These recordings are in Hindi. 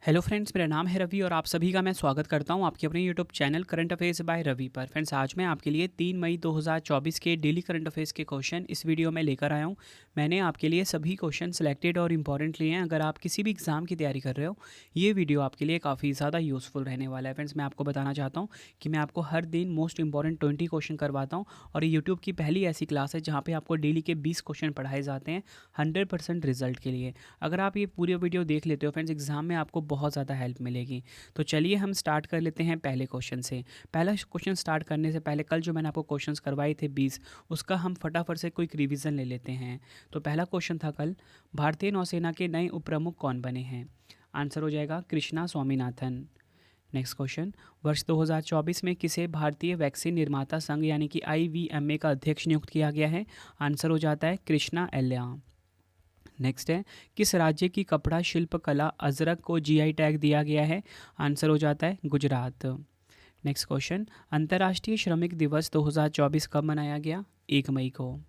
हेलो फ्रेंड्स, मेरा नाम है रवि और आप सभी का मैं स्वागत करता हूं आपके अपने YouTube channel current affairs by Ravi पर। फ्रेंड्स, आज मैं आपके लिए 3 मई 2024 के डेली करंट अफेयर्स के क्वेश्चन इस वीडियो में लेकर आया हूं। मैंने आपके लिए सभी क्वेश्चन सिलेक्टेड और इंपॉर्टेंट लिए हैं। अगर आप किसी भी एग्जाम की तैयारी कर रहे हो, ये वीडियो आपके लिए काफ़ी ज़्यादा यूज़फुल रहने वाला है। फ्रेंड्स, मैं आपको बताना चाहता हूँ कि मैं आपको हर दिन मोस्ट इंपॉर्टेंट 20 क्वेश्चन करवाता हूँ और ये यूट्यूब की पहली ऐसी क्लास है जहाँ पर आपको डेली के 20 क्वेश्चन पढ़ाए जाते हैं 100% रिजल्ट के लिए। अगर आप ये पूरी वीडियो देख लेते हो फ्रेंड्स, एग्जाम में आपको बहुत ज़्यादा हेल्प मिलेगी। तो चलिए हम स्टार्ट कर लेते हैं पहले क्वेश्चन से। पहला क्वेश्चन स्टार्ट करने से पहले कल जो मैंने आपको क्वेश्चंस करवाए थे 20, उसका हम फटाफट से क्विक रिवीजन ले लेते हैं। तो पहला क्वेश्चन था कल, भारतीय नौसेना के नए उपप्रमुख कौन बने हैं? आंसर हो जाएगा कृष्णा स्वामीनाथन। नेक्स्ट क्वेश्चन, वर्ष 2024 में किसे भारतीय वैक्सीन निर्माता संघ यानी कि IVMA का अध्यक्ष नियुक्त किया गया है? आंसर हो जाता है कृष्णा एल्या। नेक्स्ट है, किस राज्य की कपड़ा शिल्पकला अजरक को GI टैग दिया गया है? आंसर हो जाता है गुजरात। नेक्स्ट क्वेश्चन, अंतर्राष्ट्रीय श्रमिक दिवस 2024 कब मनाया गया? 1 मई को।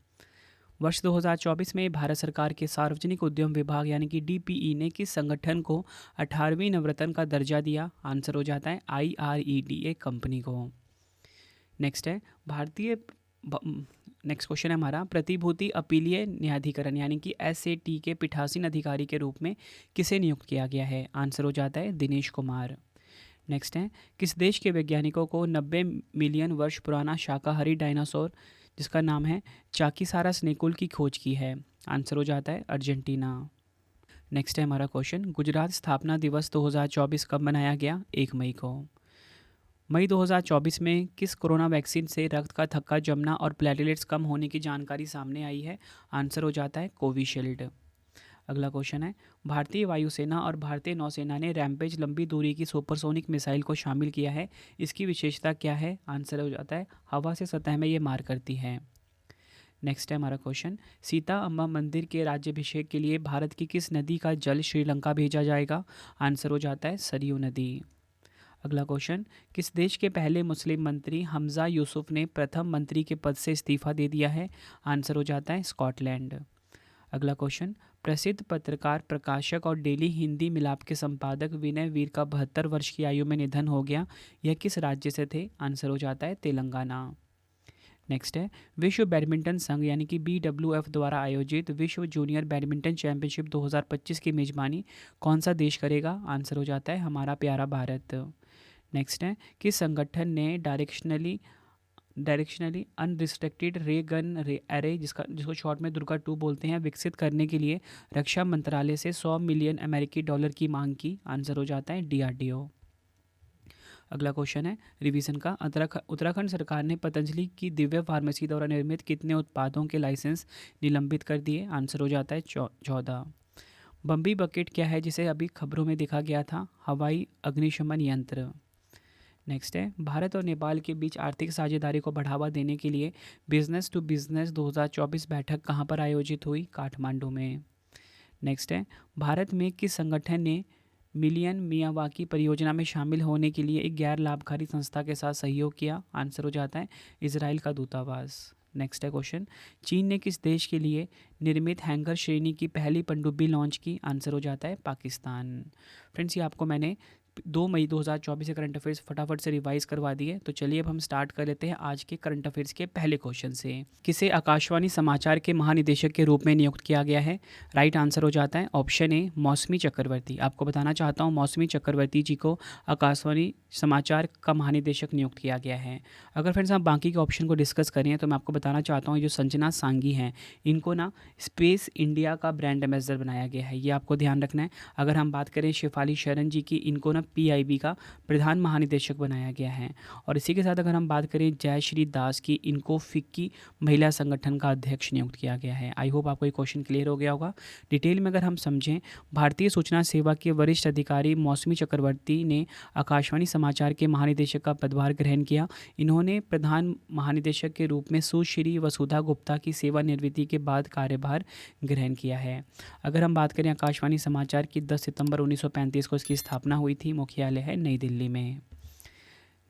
वर्ष 2024 में भारत सरकार के सार्वजनिक उद्यम विभाग यानी कि DPE ने किस संगठन को 18वीं नवरत्न का दर्जा दिया? आंसर हो जाता है IREDA कंपनी को। नेक्स्ट है, भारतीय नेक्स्ट क्वेश्चन है हमारा, प्रतिभूति अपीलीय न्यायाधिकरण यानी कि SAT के पीठासीन अधिकारी के रूप में किसे नियुक्त किया गया है? आंसर हो जाता है दिनेश कुमार। नेक्स्ट है, किस देश के वैज्ञानिकों को 90 मिलियन वर्ष पुराना शाकाहारी डायनासोर जिसका नाम है चाकीसारस नेकुल की खोज की है? आंसर हो जाता है अर्जेंटीना। नेक्स्ट है हमारा क्वेश्चन, गुजरात स्थापना दिवस 2024 कब मनाया गया? 1 मई को। मई 2024 में किस कोरोना वैक्सीन से रक्त का थक्का जमना और प्लेटलेट्स कम होने की जानकारी सामने आई है? आंसर हो जाता है कोविशील्ड। अगला क्वेश्चन है, भारतीय वायुसेना और भारतीय नौसेना ने रैम्पेज लंबी दूरी की सुपरसोनिक मिसाइल को शामिल किया है। इसकी विशेषता क्या है? आंसर हो जाता है हवा से सतह में ये मार करती है। नेक्स्ट है हमारा क्वेश्चन, सीता अम्बा मंदिर के राज्याभिषेक के लिए भारत की किस नदी का जल श्रीलंका भेजा जाएगा? आंसर हो जाता है सरयू नदी। अगला क्वेश्चन, किस देश के पहले मुस्लिम मंत्री हमजा यूसुफ ने प्रथम मंत्री के पद से इस्तीफा दे दिया है? आंसर हो जाता है स्कॉटलैंड। अगला क्वेश्चन, प्रसिद्ध पत्रकार, प्रकाशक और डेली हिंदी मिलाप के संपादक विनय वीर का 72 वर्ष की आयु में निधन हो गया। यह किस राज्य से थे? आंसर हो जाता है तेलंगाना। नेक्स्ट है, विश्व बैडमिंटन संघ यानी कि BWF द्वारा आयोजित विश्व जूनियर बैडमिंटन चैंपियनशिप 2025 की मेजबानी कौन सा देश करेगा? आंसर हो जाता है हमारा प्यारा भारत। नेक्स्ट है, किस संगठन ने डायरेक्शनली अनरिस्ट्रिक्टेड रे गन एरे जिसको शॉर्ट में दुर्गा 2 बोलते हैं विकसित करने के लिए रक्षा मंत्रालय से 100 मिलियन अमेरिकी डॉलर की मांग की? आंसर हो जाता है DRDO। अगला क्वेश्चन है रिवीजन का, उत्तराखंड सरकार ने पतंजलि की दिव्य फार्मेसी द्वारा निर्मित कितने उत्पादों के लाइसेंस निलंबित कर दिए? आंसर हो जाता है 14। बम्बी बकेट क्या है जिसे अभी खबरों में देखा गया था? हवाई अग्निशमन यंत्र। नेक्स्ट है, भारत और नेपाल के बीच आर्थिक साझेदारी को बढ़ावा देने के लिए बिजनेस टू बिजनेस 2024 बैठक कहाँ पर आयोजित हुई? काठमांडू में। नेक्स्ट है, भारत में किस संगठन ने मिलियन मियावाकी परियोजना में शामिल होने के लिए एक गैर लाभकारी संस्था के साथ सहयोग किया? आंसर हो जाता है इजराइल का दूतावास। नेक्स्ट है क्वेश्चन, चीन ने किस देश के लिए निर्मित हैंगर श्रेणी की पहली पनडुब्बी लॉन्च की? आंसर हो जाता है पाकिस्तान। फ्रेंड्स, ये आपको मैंने 2 मई 2024 से करंट अफेयर्स फटाफट से रिवाइज करवा दिए। तो चलिए अब हम स्टार्ट कर लेते हैं आज के करंट अफेयर्स के पहले क्वेश्चन से। किसे आकाशवाणी समाचार के महानिदेशक के रूप में नियुक्त किया गया है? राइट आंसर हो जाता है ऑप्शन ए मौसमी चक्रवर्ती। आपको बताना चाहता हूँ मौसमी चक्रवर्ती जी को आकाशवाणी समाचार का महानिदेशक नियुक्त किया गया है। अगर फ्रेंड्स हम बाकी के ऑप्शन को डिस्कस करें तो मैं आपको बताना चाहता हूँ जो संजना सांगी हैं, इनको ना स्पेस इंडिया का ब्रांड एम्बेसडर बनाया गया है, ये आपको ध्यान रखना है। अगर हम बात करें शेफाली शरण जी की, इनको ना PIB का प्रधान महानिदेशक बनाया गया है। और इसी के साथ अगर हम बात करें जयश्री दास की, इनको फिक्की महिला संगठन का अध्यक्ष नियुक्त किया गया है। आई होप आपको ये क्वेश्चन क्लियर हो गया होगा। डिटेल में अगर हम समझें, भारतीय सूचना सेवा के वरिष्ठ अधिकारी मौसमी चक्रवर्ती ने आकाशवाणी समाचार के महानिदेशक का पदभार ग्रहण किया। इन्होंने प्रधान महानिदेशक के रूप में सुश्री वसुधा गुप्ता की सेवानिवृत्ति के बाद कार्यभार ग्रहण किया है। अगर हम बात करें आकाशवाणी समाचार की 10 सितंबर 1935 को इसकी स्थापना हुई थी, मुख्यालय है नई दिल्ली में।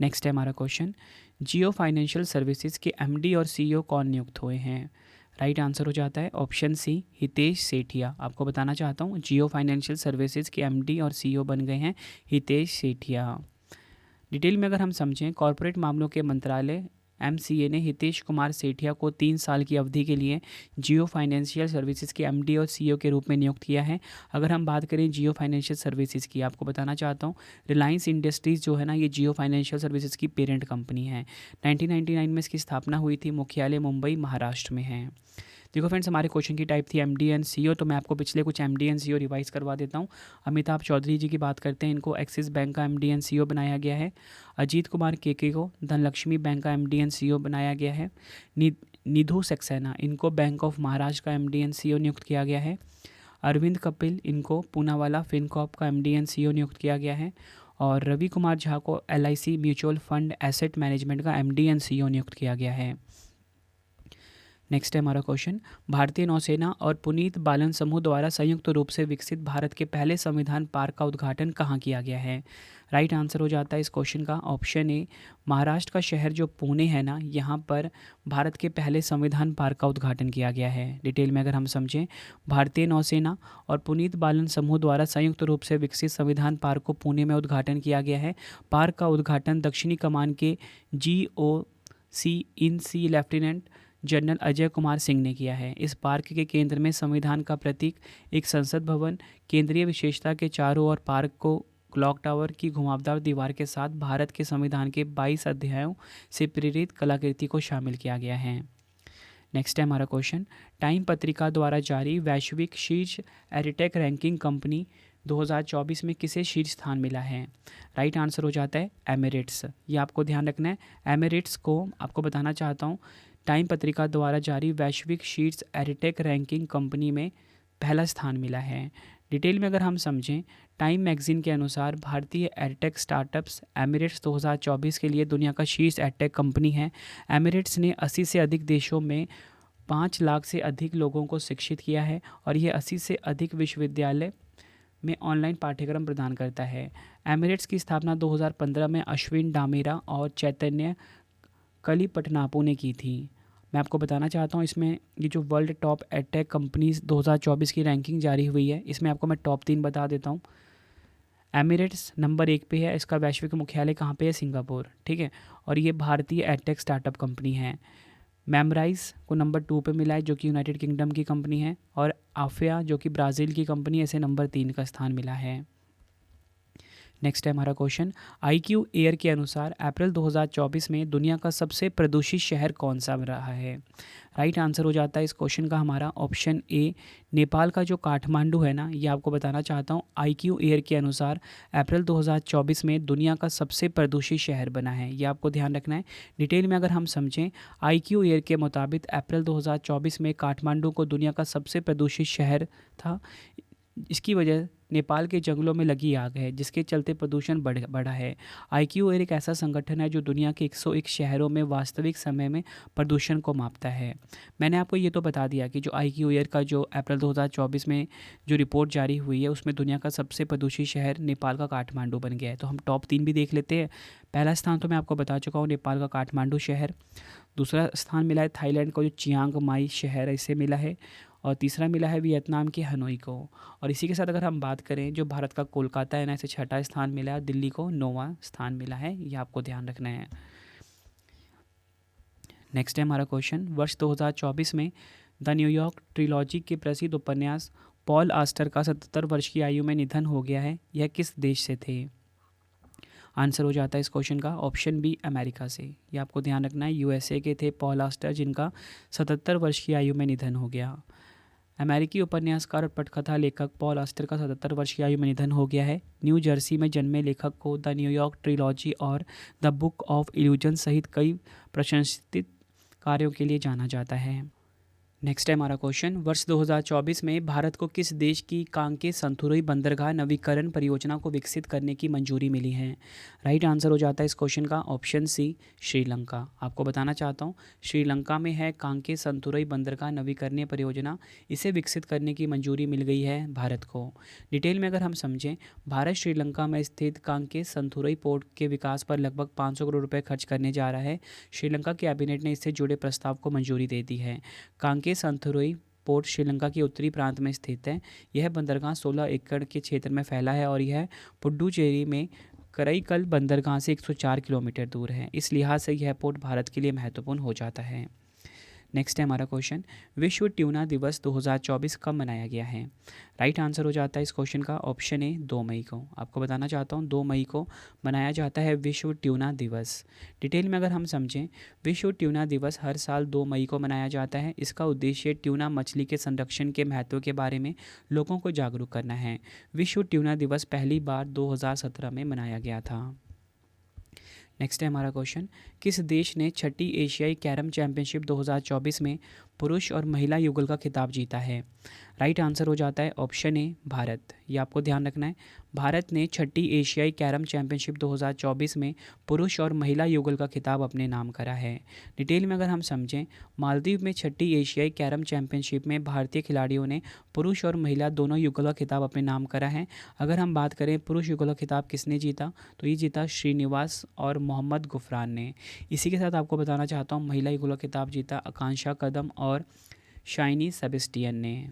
नेक्स्ट है हमारा क्वेश्चन, जियो फाइनेंशियल सर्विसेज के MD और CEO कौन नियुक्त हुए हैं? राइट आंसर हो जाता है ऑप्शन सी हितेश सेठिया। आपको बताना चाहता हूँ जियो फाइनेंशियल सर्विसेज के एमडी और सीईओ बन गए हैं हितेश सेठिया। डिटेल में अगर हम समझें, कॉरपोरेट मामलों के मंत्रालय एमसीए ने हितेश कुमार सेठिया को 3 साल की अवधि के लिए जियो फाइनेंशियल सर्विसेज के एमडी और सीईओ के रूप में नियुक्त किया है। अगर हम बात करें जियो फाइनेंशियल सर्विसेज की, आपको बताना चाहता हूँ रिलायंस इंडस्ट्रीज़ जो है ना, ये जियो फाइनेंशियल सर्विसेज की पेरेंट कंपनी है। 1999 में इसकी स्थापना हुई थी। मुख्यालय मुंबई महाराष्ट्र में है। देखो फ्रेंड्स, हमारे क्वेश्चन की टाइप थी एमडी एंड सीईओ, तो मैं आपको पिछले कुछ एमडी एंड सीईओ रिवाइज करवा देता हूँ। अमिताभ चौधरी जी की बात करते हैं, इनको एक्सिस बैंक का एमडी एंड सीईओ बनाया गया है। अजीत कुमार केके को धनलक्ष्मी बैंक का एमडी एंड सीईओ बनाया गया है। निधु सक्सेना, इनको बैंक ऑफ महाराष्ट्र का एमडी एंड सीईओ नियुक्त किया गया है। अरविंद कपिल, इनको पूनावाला फिनकॉर्प का एमडी एंड सीईओ नियुक्त किया गया है। और रवि कुमार झा को LIC mutual fund asset management का एमडी एंड सीईओ नियुक्त किया गया है। नेक्स्ट है हमारा क्वेश्चन, भारतीय नौसेना और पुनीत बालन समूह द्वारा संयुक्त रूप से विकसित भारत के पहले संविधान पार्क का उद्घाटन कहाँ किया गया है? राइट आंसर हो जाता है इस क्वेश्चन का ऑप्शन ए, महाराष्ट्र का शहर जो पुणे है ना, यहाँ पर भारत के पहले संविधान पार्क का उद्घाटन किया गया है। डिटेल में अगर हम समझें, भारतीय नौसेना और पुनीत बालन समूह द्वारा संयुक्त रूप से विकसित संविधान पार्क को पुणे में उद्घाटन किया गया है। पार्क का उद्घाटन दक्षिणी कमान के GOC in C lieutenant general Ajay Kumar Singh ने किया है। इस पार्क के केंद्र में संविधान का प्रतीक एक संसद भवन, केंद्रीय विशेषता के चारों ओर पार्क को क्लॉक टावर की घुमावदार दीवार के साथ भारत के संविधान के 22 अध्यायों से प्रेरित कलाकृति को शामिल किया गया है। नेक्स्ट है हमारा क्वेश्चन, टाइम पत्रिका द्वारा जारी वैश्विक शीर्ष एडिटेक रैंकिंग कंपनी 2024 में किसे शीर्ष स्थान मिला है? राइट आंसर हो जाता है एमिरेट्स। ये आपको ध्यान रखना है। एमिरेट्स को आपको बताना चाहता हूँ, टाइम पत्रिका द्वारा जारी वैश्विक शीर्ष एडिटेक रैंकिंग कंपनी में पहला स्थान मिला है। डिटेल में अगर हम समझें, टाइम मैगजीन के अनुसार भारतीय एडटेक स्टार्टअप्स एमिरेट्स 2024 के लिए दुनिया का शीर्ष एडटेक कंपनी है। एमिरेट्स ने 80 से अधिक देशों में 5 लाख से अधिक लोगों को शिक्षित किया है और ये 80 से अधिक विश्वविद्यालय में ऑनलाइन पाठ्यक्रम प्रदान करता है। एमिरेट्स की स्थापना 2015 में अश्विन डामेरा और चैतन्य कलीपटनापू ने की थी। मैं आपको बताना चाहता हूँ, इसमें ये जो वर्ल्ड टॉप एडटेक कंपनीज 2024 की रैंकिंग जारी हुई है, इसमें आपको मैं टॉप 3 बता देता हूँ। एमिरेट्स नंबर 1 पे है। इसका वैश्विक मुख्यालय कहाँ पे है? सिंगापुर, ठीक है। और ये भारतीय एडटेक स्टार्टअप कंपनी है। मेमराइज को नंबर 2 पे मिला है, जो कि यूनाइटेड किंगडम की कंपनी है। और आफिया जो कि ब्राज़ील की कंपनी है, इसे नंबर 3 का स्थान मिला है। नेक्स्ट है हमारा क्वेश्चन, IQ एयर के अनुसार अप्रैल 2024 में दुनिया का सबसे प्रदूषित शहर कौन सा रहा है? राइट आंसर हो जाता है इस क्वेश्चन का हमारा ऑप्शन ए, नेपाल का जो काठमांडू है ना, ये आपको बताना चाहता हूँ। IQ एयर के अनुसार अप्रैल 2024 में दुनिया का सबसे प्रदूषित शहर बना है। ये आपको ध्यान रखना है। डिटेल में अगर हम समझें, IQ एयर के मुताबिक अप्रैल 2024 में काठमांडू को दुनिया का सबसे प्रदूषित शहर था। इसकी वजह नेपाल के जंगलों में लगी आग है, जिसके चलते प्रदूषण बढ़ा है। IQ एयर एक ऐसा संगठन है जो दुनिया के 101 शहरों में वास्तविक समय में प्रदूषण को मापता है। मैंने आपको ये तो बता दिया कि जो IQ एयर का जो अप्रैल 2024 में जो रिपोर्ट जारी हुई है, उसमें दुनिया का सबसे प्रदूषित शहर नेपाल का काठमांडू बन गया है। तो हम टॉप 3 भी देख लेते हैं। पहला स्थान तो मैं आपको बता चुका हूँ, नेपाल का काठमांडू शहर। दूसरा स्थान मिला है थाईलैंड का जो चियांग माई शहर है, इसे मिला है। और तीसरा मिला है वियतनाम के हनोई को। और इसी के साथ अगर हम बात करें, जो भारत का कोलकाता है ना, इसे 6ठा स्थान मिला है। दिल्ली को 9वां स्थान मिला है। ये आपको ध्यान रखना है। नेक्स्ट है हमारा क्वेश्चन, वर्ष 2024 में द न्यूयॉर्क ट्रिलॉजी के प्रसिद्ध उपन्यास पॉल आस्टर का 77 वर्ष की आयु में निधन हो गया है। यह किस देश से थे? आंसर हो जाता है इस क्वेश्चन का ऑप्शन बी, अमेरिका से। ये आपको ध्यान रखना है। USA के थे पॉल आस्टर, जिनका 77 वर्ष की आयु में निधन हो गया। अमेरिकी उपन्यासकार और पटकथा लेखक पॉल आस्टर का 77 वर्ष की आयु में निधन हो गया है। न्यू जर्सी में जन्मे लेखक को द न्यूयॉर्क ट्रिलॉजी और द बुक ऑफ इल्यूजन सहित कई प्रशंसित कार्यों के लिए जाना जाता है। नेक्स्ट है हमारा क्वेश्चन, वर्ष 2024 में भारत को किस देश की कांके संथुरई बंदरगाह नवीकरण परियोजना को विकसित करने की मंजूरी मिली है? राइट आंसर हो जाता है इस क्वेश्चन का ऑप्शन सी, श्रीलंका। आपको बताना चाहता हूँ, श्रीलंका में है कांके संथुरई बंदरगाह नवीकरणीय परियोजना। इसे विकसित करने की मंजूरी मिल गई है भारत को। डिटेल में अगर हम समझें, भारत श्रीलंका में स्थित कांके संथुरई पोर्ट के विकास पर लगभग 500 करोड़ रुपये खर्च करने जा रहा है। श्रीलंका कैबिनेट ने इससे जुड़े प्रस्ताव को मंजूरी दे दी है। कांके के संथरोई पोर्ट श्रीलंका के उत्तरी प्रांत में स्थित है। यह बंदरगाह 16 एकड़ के क्षेत्र में फैला है और यह पुडुचेरी में करईकल बंदरगाह से 104 किलोमीटर दूर है। इस लिहाज से यह पोर्ट भारत के लिए महत्वपूर्ण हो जाता है। नेक्स्ट है हमारा क्वेश्चन, विश्व ट्यूना दिवस 2024 कब मनाया गया है? राइट आंसर हो जाता है इस क्वेश्चन का ऑप्शन ए 2 मई को। आपको बताना चाहता हूँ 2 मई को मनाया जाता है विश्व ट्यूना दिवस। डिटेल में अगर हम समझें, विश्व ट्यूना दिवस हर साल 2 मई को मनाया जाता है। इसका उद्देश्य ट्यूना मछली के संरक्षण के महत्व के बारे में लोगों को जागरूक करना है। विश्व ट्यूना दिवस पहली बार 2017 में मनाया गया था। नेक्स्ट है हमारा क्वेश्चन, किस देश ने छठी एशियाई कैरम चैंपियनशिप 2024 में पुरुष और महिला युगल का खिताब जीता है? राइट आंसर हो जाता है ऑप्शन ए भारत। ये आपको ध्यान रखना है, भारत ने छठी एशियाई कैरम चैंपियनशिप 2024 में पुरुष और महिला युगल का खिताब अपने नाम करा है। डिटेल में अगर हम समझें, मालदीव में छठी एशियाई कैरम चैंपियनशिप में भारतीय खिलाड़ियों ने पुरुष और महिला दोनों युगल का खिताब अपने नाम करा है। अगर हम बात करें पुरुष युगल का खिताब किसने जीता, तो ये जीता श्रीनिवास और मोहम्मद गुफरान ने। इसी के साथ आपको बताना चाहता हूँ महिला युगल का खिताब जीता आकांक्षा कदम और शाइनी सेबेस्टियन ने।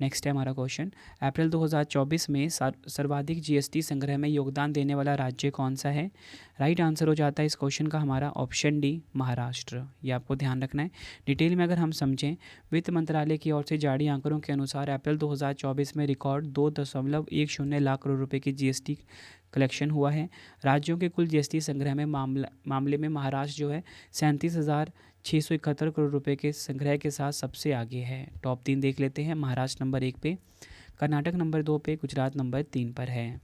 नेक्स्ट है हमारा क्वेश्चन, अप्रैल 2024 में सर्वाधिक जीएसटी संग्रह में योगदान देने वाला राज्य कौन सा है? राइट आंसर हो जाता है इस क्वेश्चन का हमारा ऑप्शन डी महाराष्ट्र। ये आपको ध्यान रखना है। डिटेल में अगर हम समझें, वित्त मंत्रालय की ओर से जारी आंकड़ों के अनुसार अप्रैल 2024 में रिकॉर्ड 2.10 लाख करोड़ रुपए की जीएसटी कलेक्शन हुआ है। राज्यों के कुल जीएसटी संग्रह में मामले में महाराष्ट्र जो है 37,671 करोड़ रुपए के संग्रह के साथ सबसे आगे है। टॉप 3 देख लेते हैं, महाराष्ट्र नंबर 1 पे, कर्नाटक नंबर 2 पे, गुजरात नंबर 3 पर है।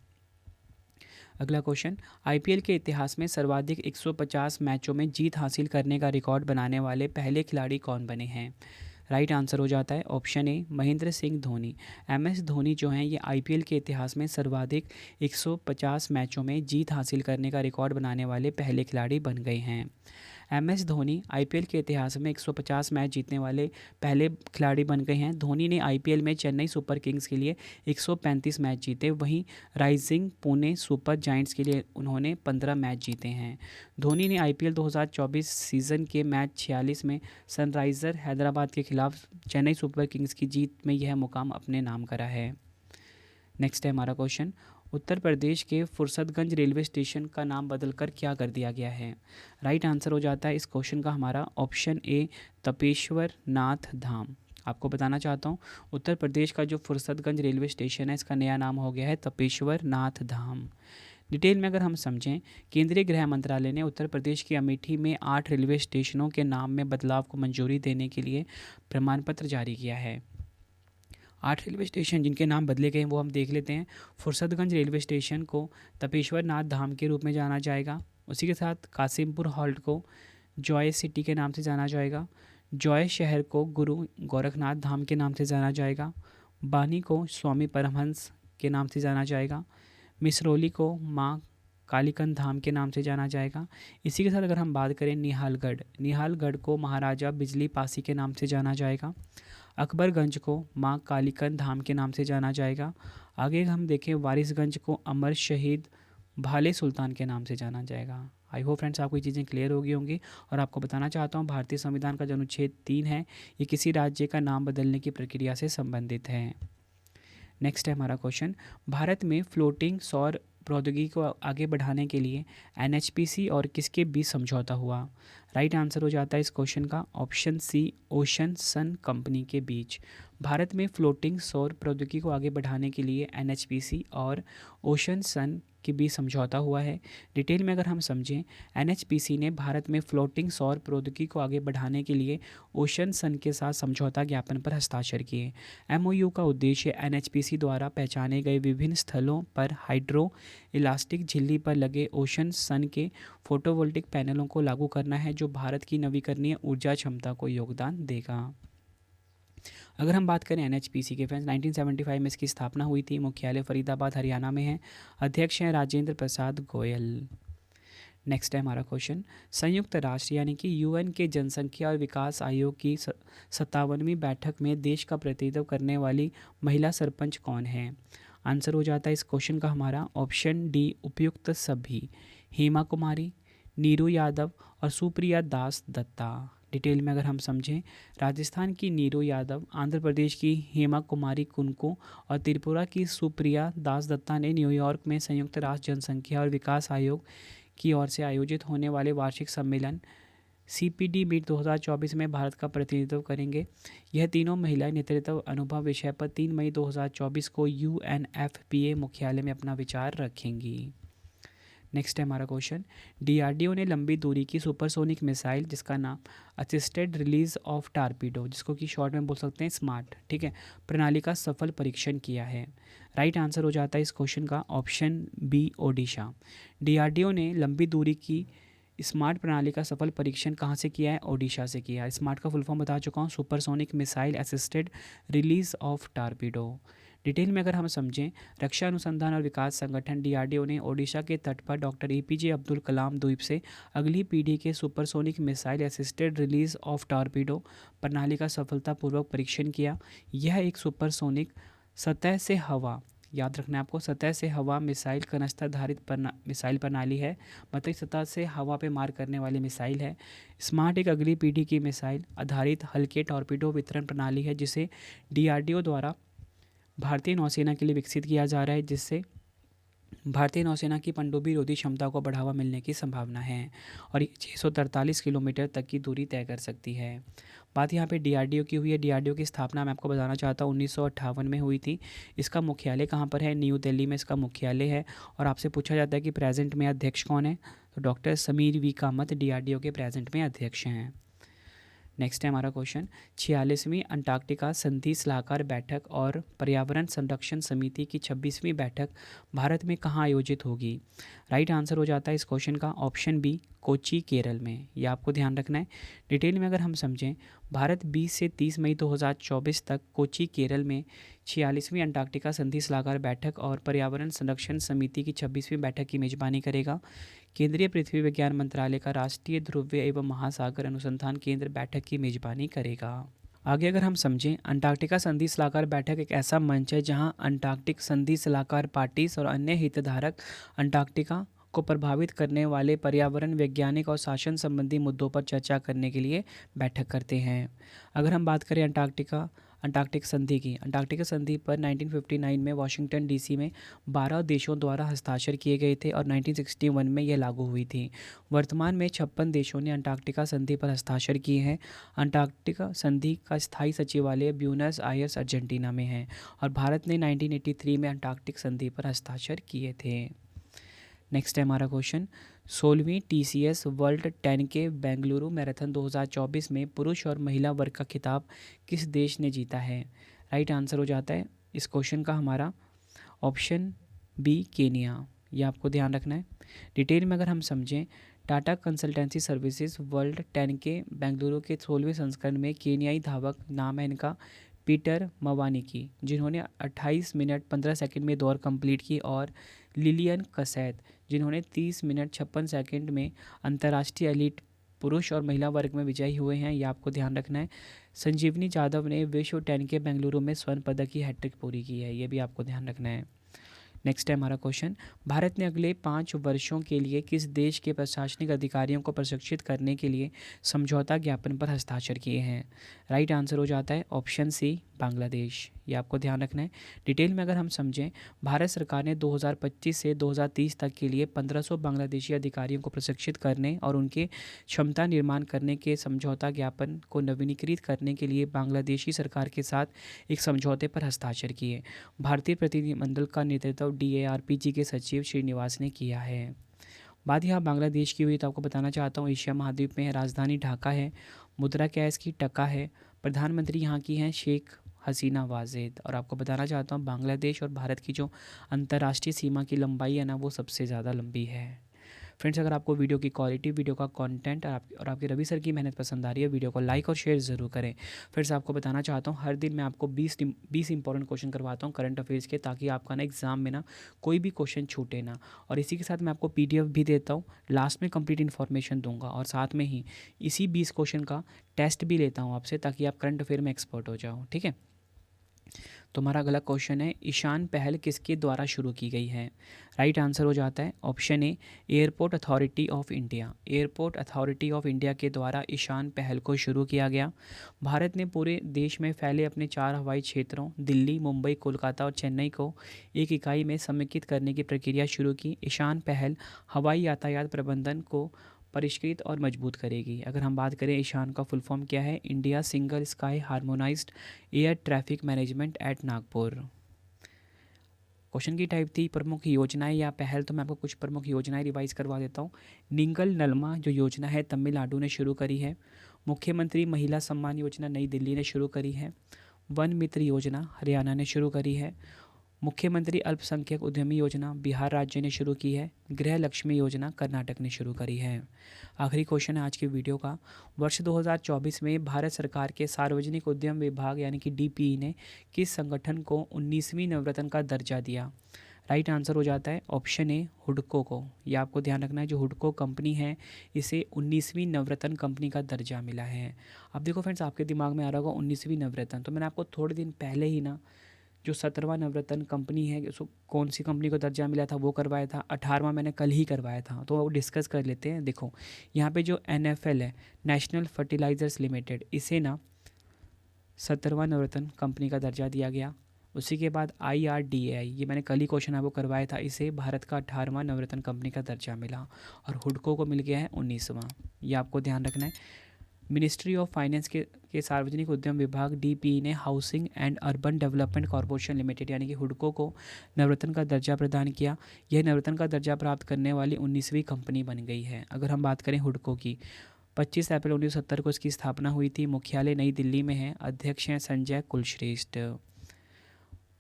अगला क्वेश्चन, आईपीएल के इतिहास में सर्वाधिक 150 मैचों में जीत हासिल करने का रिकॉर्ड बनाने वाले पहले खिलाड़ी कौन बने हैं? राइट आंसर हो जाता है option A Mahendra Singh Dhoni. MS Dhoni जो हैं ये आईपीएल के इतिहास में सर्वाधिक 150 मैचों में जीत हासिल करने का रिकॉर्ड बनाने वाले पहले खिलाड़ी बन गए हैं। एमएस धोनी आईपीएल के इतिहास में 150 मैच जीतने वाले पहले खिलाड़ी बन गए हैं। धोनी ने आईपीएल में चेन्नई सुपर किंग्स के लिए 135 मैच जीते, वहीं राइजिंग पुणे सुपर जायंट्स के लिए उन्होंने 15 मैच जीते हैं। धोनी ने आईपीएल 2024 सीज़न के मैच 46 में सनराइज़र हैदराबाद के खिलाफ चेन्नई सुपर किंग्स की जीत में यह मुकाम अपने नाम करा है। नेक्स्ट है हमारा क्वेश्चन, उत्तर प्रदेश के फुर्सतगंज रेलवे स्टेशन का नाम बदलकर क्या कर दिया गया है? राइट आंसर हो जाता है इस क्वेश्चन का हमारा ऑप्शन ए तपेश्वर नाथ धाम। आपको बताना चाहता हूँ उत्तर प्रदेश का जो फुर्सतगंज रेलवे स्टेशन है इसका नया नाम हो गया है तपेश्वर नाथ धाम। डिटेल में अगर हम समझें, केंद्रीय गृह मंत्रालय ने उत्तर प्रदेश के अमेठी में 8 रेलवे स्टेशनों के नाम में बदलाव को मंजूरी देने के लिए प्रमाण पत्र जारी किया है। 8 रेलवे स्टेशन जिनके नाम बदले गए वो हम देख लेते हैं। फुर्सतगंज रेलवे स्टेशन को तपेश्वर नाथ धाम के रूप में जाना जाएगा। उसी के साथ कासिमपुर हॉल्ट को जॉय सिटी के नाम से जाना जाएगा। जॉय शहर को गुरु गोरखनाथ धाम के नाम से जाना जाएगा। बानी को स्वामी परमहंस के नाम से जाना जाएगा। मिसरौली को माँ कालीकंद धाम के नाम से जाना जाएगा। इसी के साथ अगर हम बात करें निहालगढ़ को महाराजा बिजली पासी के नाम से जाना जाएगा। अकबरगंज को माँ कालीकंद धाम के नाम से जाना जाएगा। आगे हम देखें वारिसगंज को अमर शहीद भाले सुल्तान के नाम से जाना जाएगा। आई होप फ्रेंड्स आपको ये चीज़ें क्लियर हो गई होंगी। और आपको बताना चाहता हूँ भारतीय संविधान का जो अनुच्छेद 3 है ये किसी राज्य का नाम बदलने की प्रक्रिया से संबंधित है। नेक्स्ट है हमारा क्वेश्चन, भारत में फ्लोटिंग सौर प्रौद्योगिकी को आगे बढ़ाने के लिए एनएचपीसी और किसके बीच समझौता हुआ? राइट आंसर हो जाता है इस क्वेश्चन का ऑप्शन सी ओशन सन कंपनी के बीच। भारत में फ्लोटिंग सौर प्रौद्योगिकी को आगे बढ़ाने के लिए एनएचपीसी और ओशन सन के बीच समझौता हुआ है। डिटेल में अगर हम समझें, एनएचपीसी ने भारत में फ्लोटिंग सौर प्रौद्योगिकी को आगे बढ़ाने के लिए ओशन सन के साथ समझौता ज्ञापन पर हस्ताक्षर किए। एमओयू का उद्देश्य एनएचपीसी द्वारा पहचाने गए विभिन्न स्थलों पर हाइड्रो इलास्टिक झिल्ली पर लगे ओशन सन के फोटोवोल्टिक पैनलों को लागू करना है, जो भारत की नवीकरणीय ऊर्जा क्षमता को योगदान देगा। अगर हम बात करें एनएचपीसी के फ्रेंड्स, 1975 में इसकी स्थापना हुई थी। मुख्यालय फरीदाबाद हरियाणा में है। अध्यक्ष हैं राजेंद्र प्रसाद गोयल। नेक्स्ट है हमारा क्वेश्चन, संयुक्त राष्ट्र यानी कि यूएन के जनसंख्या और विकास आयोग की 57वीं बैठक में देश का प्रतिनिधित्व करने वाली महिला सरपंच कौन है? आंसर हो जाता है इस क्वेश्चन का हमारा ऑप्शन डी उपयुक्त सभी। हेमा कुमारी, नीरू यादव और सुप्रिया दास दत्ता। डिटेल में अगर हम समझें, राजस्थान की नीरू यादव, आंध्र प्रदेश की हेमा कुमारी कुनकू और त्रिपुरा की सुप्रिया दास दत्ता ने न्यूयॉर्क में संयुक्त राष्ट्र जनसंख्या और विकास आयोग की ओर से आयोजित होने वाले वार्षिक सम्मेलन CPD मीट 2024 में भारत का प्रतिनिधित्व करेंगे। यह तीनों महिलाएं नेतृत्व अनुभव विषय पर 3 मई 2024 को UNFPA मुख्यालय में अपना विचार रखेंगी। नेक्स्ट है हमारा क्वेश्चन, DRDO ने लंबी दूरी की सुपरसोनिक मिसाइल जिसका नाम असिस्टेड रिलीज ऑफ टारपीडो, जिसको कि शॉर्ट में बोल सकते हैं स्मार्ट, ठीक है, प्रणाली का सफल परीक्षण किया है। राइट आंसर हो जाता है इस क्वेश्चन का ऑप्शन बी, ओडिशा। DRDO ने लंबी दूरी की स्मार्ट प्रणाली का सफल परीक्षण कहाँ से किया है? ओडिशा से किया है। स्मार्ट का फुल फॉर्म बता चुका हूँ, supersonic missile assisted release of torpedo. Detail में अगर हम समझें, रक्षा अनुसंधान और विकास संगठन DRDO ने ओडिशा के तट पर डॉक्टर APJ अब्दुल कलाम द्वीप से अगली पीढ़ी के supersonic missile assisted release of torpedo प्रणाली का सफलतापूर्वक परीक्षण किया। यह एक सुपरसोनिक सतह से हवा, याद रखना है आपको, सतह से हवा मिसाइल कनस्तर आधारित मिसाइल प्रणाली है, मतलब सतह से हवा पे मार करने वाली मिसाइल है। स्मार्ट एक अगली पीढ़ी की मिसाइल आधारित हल्के टॉर्पीडो वितरण प्रणाली है जिसे DRDO द्वारा भारतीय नौसेना के लिए विकसित किया जा रहा है, जिससे भारतीय नौसेना की पनडुब्बी रोधी क्षमता को बढ़ावा मिलने की संभावना है और ये 643 किलोमीटर तक की दूरी तय कर सकती है। बात यहाँ पे DRDO की हुई है। DRDO की स्थापना मैं आपको बताना चाहता हूँ 1958 में हुई थी। इसका मुख्यालय कहाँ पर है? न्यू दिल्ली में इसका मुख्यालय है। और आपसे पूछा जाता है कि प्रेजेंट में अध्यक्ष कौन है, तो doctor Sameer V Kamat DRDO के प्रेजेंट में अध्यक्ष हैं। नेक्स्ट है हमारा क्वेश्चन, 46वीं अंटार्कटिका संधि सलाहकार बैठक और पर्यावरण संरक्षण समिति की 26वीं बैठक भारत में कहाँ आयोजित होगी? राइट आंसर हो जाता है इस क्वेश्चन का ऑप्शन बी, कोच्चि केरल में। ये आपको ध्यान रखना है। डिटेल में अगर हम समझें, भारत 20 से 30 मई 2024 तक कोच्चि केरल में 46वीं अंटार्कटिका संधि सलाहकार बैठक और पर्यावरण संरक्षण समिति की 26वीं बैठक की मेजबानी करेगा। केंद्रीय पृथ्वी विज्ञान मंत्रालय का राष्ट्रीय ध्रुवीय एवं महासागर अनुसंधान केंद्र बैठक की मेजबानी करेगा। आगे अगर हम समझें, अंटार्कटिका संधि सलाहकार बैठक एक ऐसा मंच है जहां अंटार्कटिक संधि सलाहकार पार्टीज और अन्य हितधारक अंटार्कटिका को प्रभावित करने वाले पर्यावरण, वैज्ञानिक और शासन संबंधी मुद्दों पर चर्चा करने के लिए बैठक करते हैं। अगर हम बात करें अंटार्कटिक संधि की, अंटार्कटिका संधि पर 1959 में वाशिंगटन DC में 12 देशों द्वारा हस्ताक्षर किए गए थे और 1961 में यह लागू हुई थी। वर्तमान में 56 देशों ने अंटार्कटिका संधि पर हस्ताक्षर किए हैं। अंटार्कटिका संधि का स्थायी सचिवालय ब्यूनस आयर्स अर्जेंटीना में है और भारत ने 1983 में अंटार्कटिक संधि पर हस्ताक्षर किए थे। नेक्स्ट है हमारा क्वेश्चन, 16वीं TCS world 10K Bengaluru marathon 2024 में पुरुष और महिला वर्ग का खिताब किस देश ने जीता है? राइट आंसर हो जाता है इस क्वेश्चन का हमारा ऑप्शन बी, केनिया। ये आपको ध्यान रखना है। डिटेल में अगर हम समझें, Tata consultancy services world 10K Bengaluru के 16वें संस्करण में केनियाई धावक, नाम है इनका पीटर मवानिकी, जिन्होंने 28 मिनट 15 सेकंड में दौड़ कंप्लीट की, और लिलियन कसैत, जिन्होंने 30 मिनट 56 सेकंड में अंतर्राष्ट्रीय एलीट पुरुष और महिला वर्ग में विजयी हुए हैं। ये आपको ध्यान रखना है। संजीवनी जाधव ने विश्व 10K बेंगलुरु में स्वर्ण पदक की हैट्रिक पूरी की है। ये भी आपको ध्यान रखना है। नेक्स्ट है हमारा क्वेश्चन, भारत ने अगले 5 वर्षों के लिए किस देश के प्रशासनिक अधिकारियों को प्रशिक्षित करने के लिए समझौता ज्ञापन पर हस्ताक्षर किए हैं? राइट आंसर हो जाता है ऑप्शन सी, बांग्लादेश। ये आपको ध्यान रखना है। डिटेल में अगर हम समझें, भारत सरकार ने 2025 से 2030 तक के लिए 1500 बांग्लादेशी अधिकारियों को प्रशिक्षित करने और उनके क्षमता निर्माण करने के समझौता ज्ञापन को नवीनीकृत करने के लिए बांग्लादेशी सरकार के साथ एक समझौते पर हस्ताक्षर किए। भारतीय प्रतिनिधिमंडल का नेतृत्व DARPG के सचिव श्रीनिवास ने किया है। बात यहाँ बांग्लादेश की हुई तो आपको बताना चाहता हूँ, एशिया महाद्वीप में है, राजधानी ढाका है, मुद्रा क्या है इसकी? टका है। प्रधानमंत्री यहाँ की हैं शेख हसीना वाजेद। और आपको बताना चाहता हूँ, बांग्लादेश और भारत की जो अंतर्राष्ट्रीय सीमा की लंबाई है ना, वो सबसे ज़्यादा लंबी है। फ्रेंड्स, अगर आपको वीडियो की क्वालिटी, वीडियो का कंटेंट और आपके रवि सर की मेहनत पसंद आ रही है, वीडियो को लाइक और शेयर ज़रूर करें। फ्रेंड्स, आपको बताना चाहता हूँ, हर दिन मैं आपको 20 इंपॉर्टेंट क्वेश्चन करवाता हूँ करंट अफेयर्स के, ताकि आपका ना एग्जाम में ना कोई भी क्वेश्चन छूटे ना। और इसी के साथ मैं आपको PDF भी देता हूँ, लास्ट में कंप्लीट इन्फॉर्मेशन दूंगा, और साथ में ही इसी 20 क्वेश्चन का टेस्ट भी लेता हूँ आपसे, ताकि आप करंट अफेयर में एक्सपर्ट हो जाओ। ठीक है। तो हमारा अगला क्वेश्चन है, ईशान पहल किसके द्वारा शुरू की गई है? राइट आंसर हो जाता है option A, airport authority of India. Airport authority of India के द्वारा ईशान पहल को शुरू किया गया। भारत ने पूरे देश में फैले अपने 4 हवाई क्षेत्रों दिल्ली, मुंबई, कोलकाता और चेन्नई को एक इकाई में समेकित करने की प्रक्रिया शुरू की। ईशान पहल हवाई यातायात प्रबंधन को परिष्कृत और मजबूत करेगी। अगर हम बात करें ईशान का फुल फॉर्म क्या है, India single sky harmonised air traffic management eight Nagpur. Question की टाइप थी प्रमुख योजनाएं या पहल, तो मैं आपको कुछ प्रमुख योजनाएं रिवाइज करवा देता हूँ। निंगल नलमा जो योजना है तमिलनाडु ने शुरू करी है। मुख्यमंत्री महिला सम्मान योजना नई दिल्ली ने शुरू करी है। वन मित्र योजना हरियाणा ने शुरू करी है। मुख्यमंत्री अल्पसंख्यक उद्यमी योजना बिहार राज्य ने शुरू की है। गृह लक्ष्मी योजना कर्नाटक ने शुरू करी है। आखिरी क्वेश्चन है आज की वीडियो का, वर्ष 2024 में भारत सरकार के सार्वजनिक उद्यम विभाग यानी कि डीपीई ने किस संगठन को 19वीं नवरत्न का दर्जा दिया? राइट आंसर हो जाता है ऑप्शन ए, हुडको को। ये आपको ध्यान रखना है, जो हुडको कंपनी है इसे 19वीं नवरत्न कंपनी का दर्जा मिला है। अब देखो फ्रेंड्स, आपके दिमाग में आ रहा होगा 19वीं नवरत्न, तो मैंने आपको थोड़े दिन पहले ही ना जो 17वां नवरत्न कंपनी है उसको कौन सी कंपनी को दर्जा मिला था वो करवाया था। 18वां मैंने कल ही करवाया था, तो वो डिस्कस कर लेते हैं। देखो यहाँ पे जो NFL है, नेशनल फर्टिलाइजर्स लिमिटेड, इसे ना 17वां नवरत्न कंपनी का दर्जा दिया गया। उसी के बाद IRDAI, ये मैंने कल ही क्वेश्चन आपको करवाया था, इसे भारत का 18वां नवरत्न कंपनी का दर्जा मिला। और हुडको को मिल गया है 19वां। ये आपको ध्यान रखना है। मिनिस्ट्री ऑफ फाइनेंस के सार्वजनिक उद्यम विभाग डीपीई ने housing and urban development corporation limited यानी कि हुडको को नवरत्न का दर्जा प्रदान किया। यह नवरत्न का दर्जा प्राप्त करने वाली 19वीं कंपनी बन गई है। अगर हम बात करें हुडको की, 25 अप्रैल 1970 को इसकी स्थापना हुई थी। मुख्यालय नई दिल्ली में है। अध्यक्ष हैं संजय कुलश्रेष्ठ।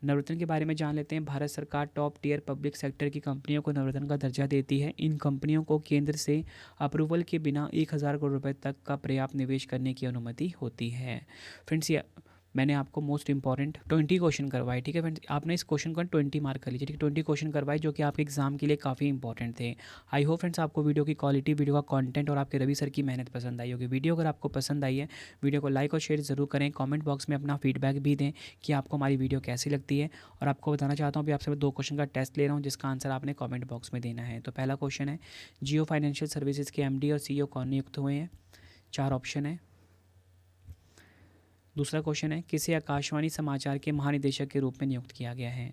नवरत्न के बारे में जान लेते हैं। भारत सरकार टॉप टियर पब्लिक सेक्टर की कंपनियों को नवरत्न का दर्जा देती है। इन कंपनियों को केंद्र से अप्रूवल के बिना 1000 करोड़ रुपए तक का पर्याप्त निवेश करने की अनुमति होती है। फ्रेंड्स, ये मैंने आपको मोस्ट इंपॉर्टेंट 20 क्वेश्चन करवाए, ठीक है फ्रेंड्स। आपने इस क्वेश्चन को 20 मार्क कर लीजिए, ठीक है। 20 क्वेश्चन करवाए जो कि आपके एग्जाम के लिए काफ़ी इंपॉर्टेंट थे। आई होप फ्रेंड्स आपको वीडियो की क्वालिटी, वीडियो का कंटेंट और आपके रवि सर की मेहनत पसंद आई होगी। वीडियो अगर आपको पसंद आई है, वीडियो को लाइक और शेयर ज़रूर करें। कॉमेंट बॉक्स में अपना फीडबैक भी दें कि आपको हमारी वीडियो कैसी लगती है। और आपको बताना चाहता हूँ भी आपसे 2 क्वेश्चन का टेस्ट ले रहा हूँ जिसका आंसर आपने कॉमेंट बॉक्स में देना है। तो पहला क्वेश्चन है, जियो फाइनेंशियल सर्विसेज के MD और CEO कौन नियुक्त हुए हैं? 4 ऑप्शन है। दूसरा क्वेश्चन है, किसे आकाशवाणी समाचार के महानिदेशक के रूप में नियुक्त किया गया है?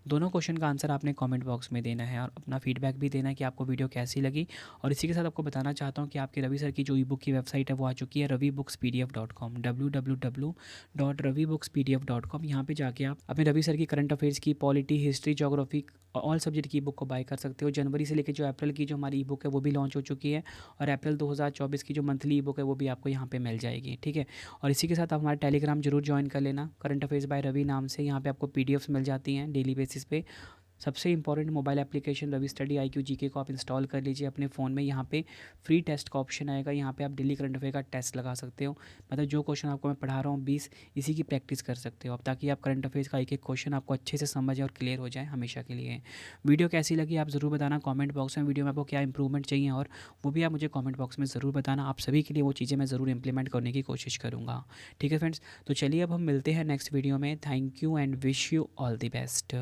दोनों क्वेश्चन का आंसर आपने कमेंट बॉक्स में देना है और अपना फीडबैक भी देना है कि आपको वीडियो कैसी लगी। और इसी के साथ आपको बताना चाहता हूँ कि आपके रवि सर की जो ई-बुक की वेबसाइट है वो आ चुकी है ravibookspdf.com, www.ravibookspdf.com। यहाँ पे जाके आप अपने रवि सर की करंट अफेयर्स की, polity, history, geography, all subject की बुक को बाय कर सकते हो। जनवरी से लेकर जो अप्रैल की जो हमारी ई-बुक है वो भी लॉन्च हो चुकी है। और अप्रैल 2024 की जो मंथली ई-बुक है वो भी आपको यहाँ पे मिल जाएगी, ठीक है। और इसी के साथ आप हमारा टेलीग्राम जरूर ज्वाइन कर लेना, करंट अफेयर्स बाय रवि नाम से। यहाँ पे आपको PDFs मिल जाती हैं डेली बेसिस पे। सबसे important mobile application Ravi study IQ GK को आप इंस्टॉल कर लीजिए अपने फ़ोन में। यहाँ पे फ्री टेस्ट का ऑप्शन आएगा, यहाँ पे आप डेली करंट अफेयर का टेस्ट लगा सकते हो। मतलब जो क्वेश्चन आपको मैं पढ़ा रहा हूँ 20, इसी की प्रैक्टिस कर सकते हो आप, ताकि आप करंट अफेयर्स का एक एक क्वेश्चन आपको अच्छे से समझ और क्लियर हो जाए हमेशा के लिए। वीडियो कैसी लगी आप ज़रूर बताना कॉमेंट बॉक्स में। वीडियो में आपको क्या इंप्रूवमेंट चाहिए और वो भी आप मुझे कॉमेंट बॉक्स में ज़रूर बताना। आप सभी के लिए वो चीज़ें मैं ज़रूर इंप्लीमेंट करने की कोशिश करूँगा, ठीक है फ्रेंड्स। तो चलिए अब हम मिलते हैं नेक्स्ट वीडियो में। Thank you and wish you all the best.